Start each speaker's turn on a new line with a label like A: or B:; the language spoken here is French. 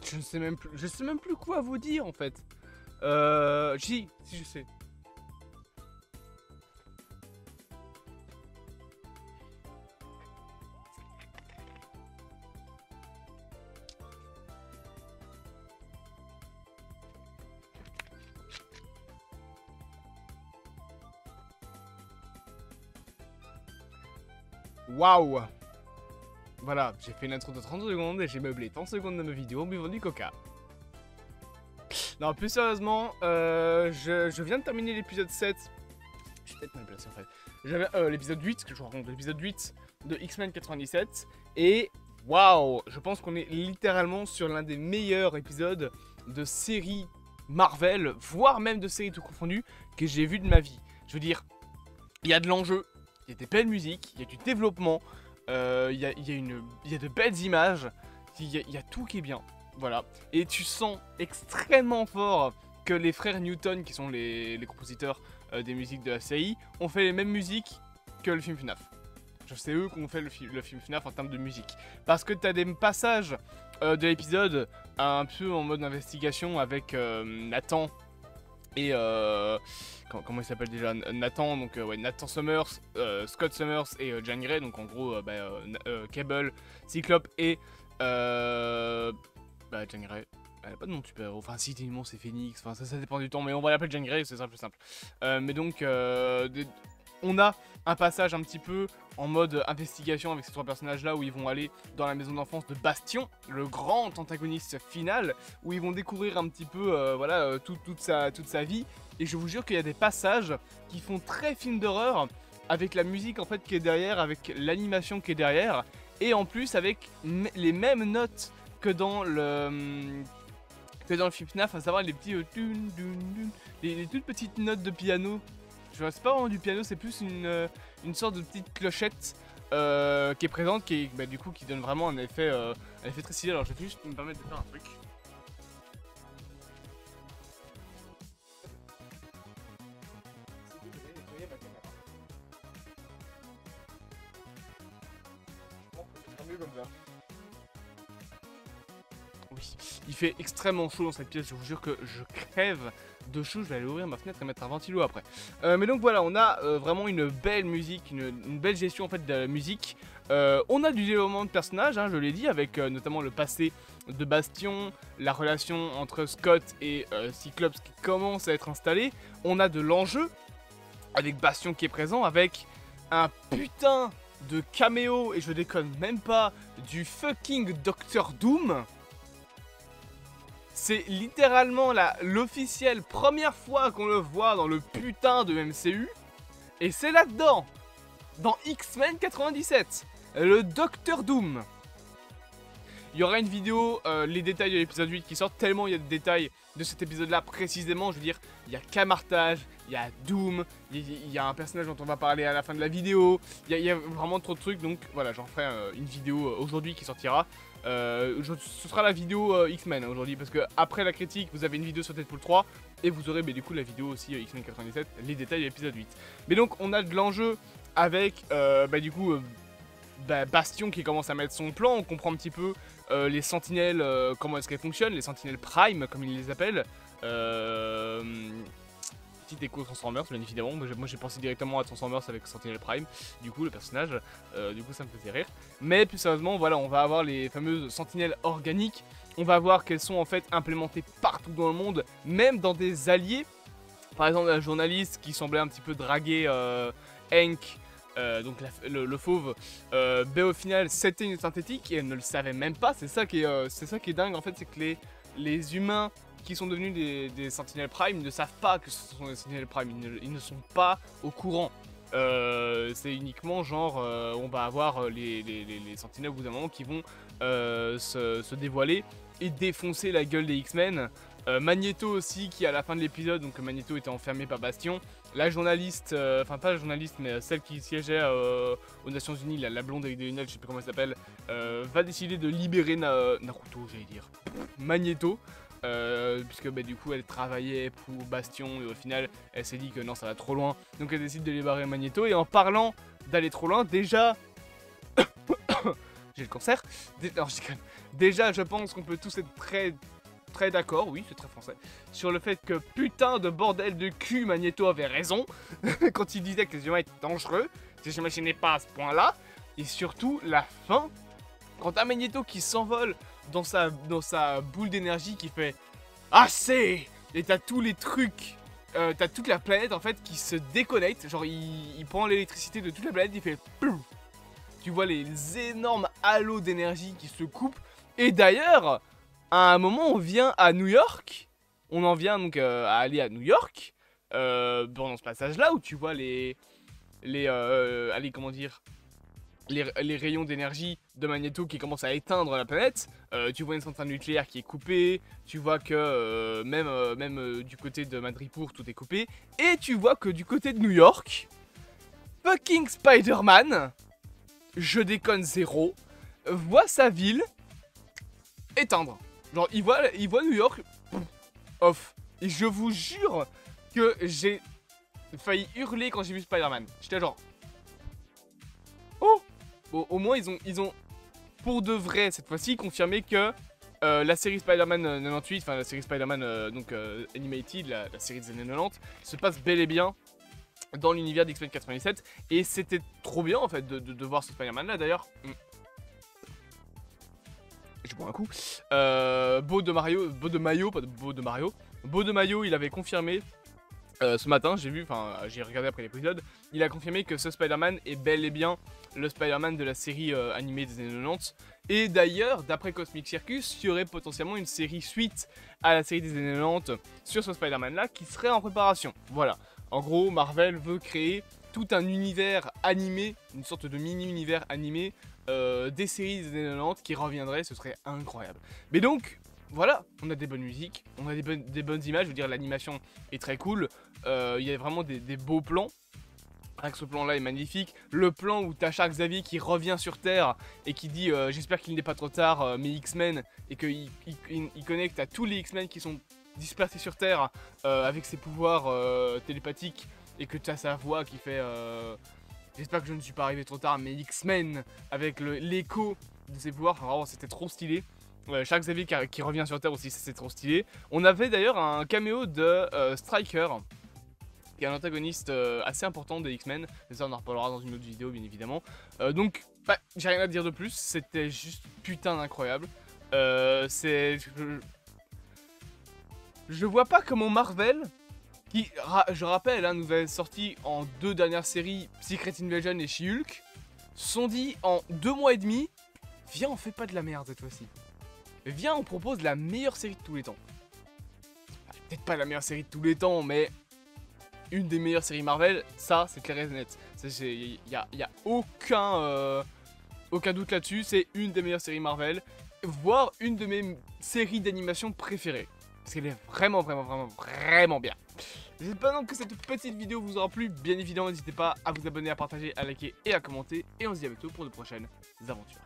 A: je sais même plus quoi vous dire en fait. Si je sais. Waouh! Voilà, j'ai fait une intro de 30 secondes et j'ai meublé 30 secondes de ma vidéo en buvant du coca. Non, plus sérieusement, je viens de terminer l'épisode 7. Je suis peut-être mal placé en fait. J'avais l'épisode 8, que je vous raconte, l'épisode 8 de X-Men 97. Et waouh, je pense qu'on est littéralement sur l'un des meilleurs épisodes de série Marvel, voire même de série tout confondu, que j'ai vu de ma vie. Je veux dire, il y a de l'enjeu, il y a des belles musiques, il y a du développement, il y a de belles images, il y a tout qui est bien. Voilà. Et tu sens extrêmement fort que les frères Newton, qui sont les compositeurs des musiques de la série, ont fait les mêmes musiques que le film FNAF. C'est eux qui ont fait le film FNAF en termes de musique. Parce que tu as des passages de l'épisode un peu en mode investigation avec Nathan et comment il s'appelle déjà, Nathan, donc ouais, Nathan Summers, Scott Summers et Jean Grey, donc en gros Cable, Cyclope et Jean Grey. Elle a pas de nom de super-héros, enfin si techniquement c'est Phoenix, enfin ça dépend du temps, mais on va l'appeler Jean Grey, c'est ça plus simple. Mais donc on a un passage un petit peu en mode investigation avec ces trois personnages là où ils vont aller dans la maison d'enfance de Bastion, le grand antagoniste final, où ils vont découvrir un petit peu toute sa vie. Et je vous jure qu'il y a des passages qui font très film d'horreur, avec la musique en fait qui est derrière, avec l'animation qui est derrière, et en plus avec les mêmes notes que dans le film FNAF, à savoir les petits les toutes petites notes de piano. C'est pas vraiment du piano, c'est plus une sorte de petite clochette qui est présente, qui donne vraiment un effet très stylé. Alors je vais juste me permettre de faire un truc. Oui, il fait extrêmement chaud dans cette pièce, je vous jure que je crève de chaud, je vais aller ouvrir ma fenêtre et mettre un ventilo après. Mais donc voilà, on a vraiment une belle musique, une belle gestion en fait de la musique. On a du développement de personnages, hein, je l'ai dit, avec notamment le passé de Bastion, la relation entre Scott et Cyclops qui commence à être installée. On a de l'enjeu, avec Bastion qui est présent, avec un putain de caméo, et je déconne même pas, du fucking Docteur Doom. C'est littéralement l'officielle première fois qu'on le voit dans le putain de MCU. Et c'est là-dedans, dans X-Men 97, le Docteur Doom. Il y aura une vidéo, les détails de l'épisode 8 qui sortent, tellement il y a de détails de cet épisode-là précisément. Je veux dire, il y a Camartage, il y a Doom, il y a un personnage dont on va parler à la fin de la vidéo. Il y a vraiment trop de trucs, donc voilà, j'en ferai une vidéo aujourd'hui qui sortira. Ce sera la vidéo X-Men aujourd'hui, parce que après la critique, vous avez une vidéo sur Deadpool 3 et vous aurez du coup la vidéo aussi X-Men 97, les détails de l'épisode 8. Mais donc on a de l'enjeu avec Bastion qui commence à mettre son plan. On comprend un petit peu les sentinelles, comment est-ce qu'elles fonctionnent, les sentinelles Prime comme ils les appellent. Petit écho Transformers bien évidemment, moi j'ai pensé directement à Transformers avec Sentinel Prime, du coup le personnage, du coup ça me faisait rire. Mais plus sérieusement, voilà, on va avoir les fameuses sentinelles organiques, on va voir qu'elles sont en fait implémentées partout dans le monde, même dans des alliés. Par exemple la journaliste qui semblait un petit peu draguer Hank, donc le fauve, au final c'était une synthétique et elle ne le savait même pas. C'est ça qui est dingue en fait, c'est que les humains qui sont devenus des Sentinelles Prime ne savent pas que ce sont des Sentinelles Prime, ils ne sont pas au courant. C'est uniquement genre on va avoir les Sentinelles au bout d'un moment qui vont se dévoiler et défoncer la gueule des X-Men. Magneto aussi qui à la fin de l'épisode, donc Magneto était enfermé par Bastion. La journaliste, enfin pas la journaliste mais celle qui siégeait aux Nations Unies, la blonde avec des lunettes, je sais plus comment elle s'appelle, va décider de libérer Naruto, j'allais dire, Magneto. Puisque du coup elle travaillait pour Bastion et au final elle s'est dit que non ça va trop loin, donc elle décide de libérer Magneto. Et en parlant d'aller trop loin, déjà j'ai le cancer. Non, je déconne. Déjà, je pense qu'on peut tous être très d'accord, oui, c'est très français, sur le fait que putain de bordel de cul, Magneto avait raison quand il disait que les humains étaient dangereux. J'imaginais pas à ce point-là. Et surtout, la fin, quand t'as Magneto qui s'envole dans sa boule d'énergie qui fait assez, et t'as tous les trucs, t'as toute la planète en fait qui se déconnecte, genre il prend l'électricité de toute la planète, il fait plouf. Tu vois les énormes halos d'énergie qui se coupent. Et d'ailleurs, à un moment, on vient à New York. On en vient donc à aller à New York. Pendant ce passage-là, où tu vois allez, comment dire, les rayons d'énergie de Magneto qui commencent à éteindre la planète. Tu vois une centrale nucléaire qui est coupée. Tu vois que même du côté de Madripoor, tout est coupé. Et tu vois que du côté de New York, fucking Spider-Man, je déconne zéro, voit sa ville éteindre. Genre, il voit New York, off. Et je vous jure que j'ai failli hurler quand j'ai vu Spider-Man. J'étais genre... Oh, au moins, ils ont, pour de vrai, cette fois-ci, confirmé que la série Spider-Man 98, enfin la série Spider-Man donc Animated, la série des années 90, se passe bel et bien dans l'univers d'X-Men 97. Et c'était trop bien, en fait, de voir ce Spider-Man-là, d'ailleurs. Je bois un coup. Beau de Mayo, il avait confirmé ce matin, j'ai vu, enfin j'ai regardé après l'épisode, il a confirmé que ce Spider-Man est bel et bien le Spider-Man de la série animée des années 90. Et d'ailleurs, d'après Cosmic Circus, il y aurait potentiellement une série suite à la série des années 90 sur ce Spider-Man là qui serait en préparation. Voilà. En gros, Marvel veut créer tout un univers animé, une sorte de mini-univers animé des séries des années 90 qui reviendraient, ce serait incroyable. Mais donc, voilà, on a des bonnes musiques, on a des bonnes images, je veux dire l'animation est très cool, il y a vraiment des beaux plans. Rien que ce plan là est magnifique. Le plan où t'as Charles Xavier qui revient sur Terre et qui dit j'espère qu'il n'est pas trop tard mes X-Men, et qu'il connecte à tous les X-Men qui sont dispersés sur Terre avec ses pouvoirs télépathiques, et que t'as sa voix qui fait j'espère que je ne suis pas arrivé trop tard mes X-Men, avec l'écho de ses pouvoirs. Enfin, vraiment c'était trop stylé. Charles Xavier qui revient sur Terre aussi, c'est trop stylé. On avait d'ailleurs un caméo de Stryker, qui est un antagoniste assez important des X-Men, mais ça on en reparlera dans une autre vidéo bien évidemment. Donc bah, j'ai rien à dire de plus, c'était juste putain d'incroyable. Je vois pas comment Marvel, qui je rappelle nous avait sorti en 2 dernières séries, Secret Invasion et She-Hulk, sont dit en 2 mois et demi, viens on fait pas de la merde cette fois-ci. Viens on propose la meilleure série de tous les temps. Peut-être pas la meilleure série de tous les temps, mais une des meilleures séries Marvel, ça c'est clair et net. Il y a aucun doute là-dessus, c'est une des meilleures séries Marvel, voire une de mes séries d'animation préférées. Parce qu'elle est vraiment bien. J'espère donc que cette petite vidéo vous aura plu. Bien évidemment, n'hésitez pas à vous abonner, à partager, à liker et à commenter. Et on se dit à bientôt pour de prochaines aventures.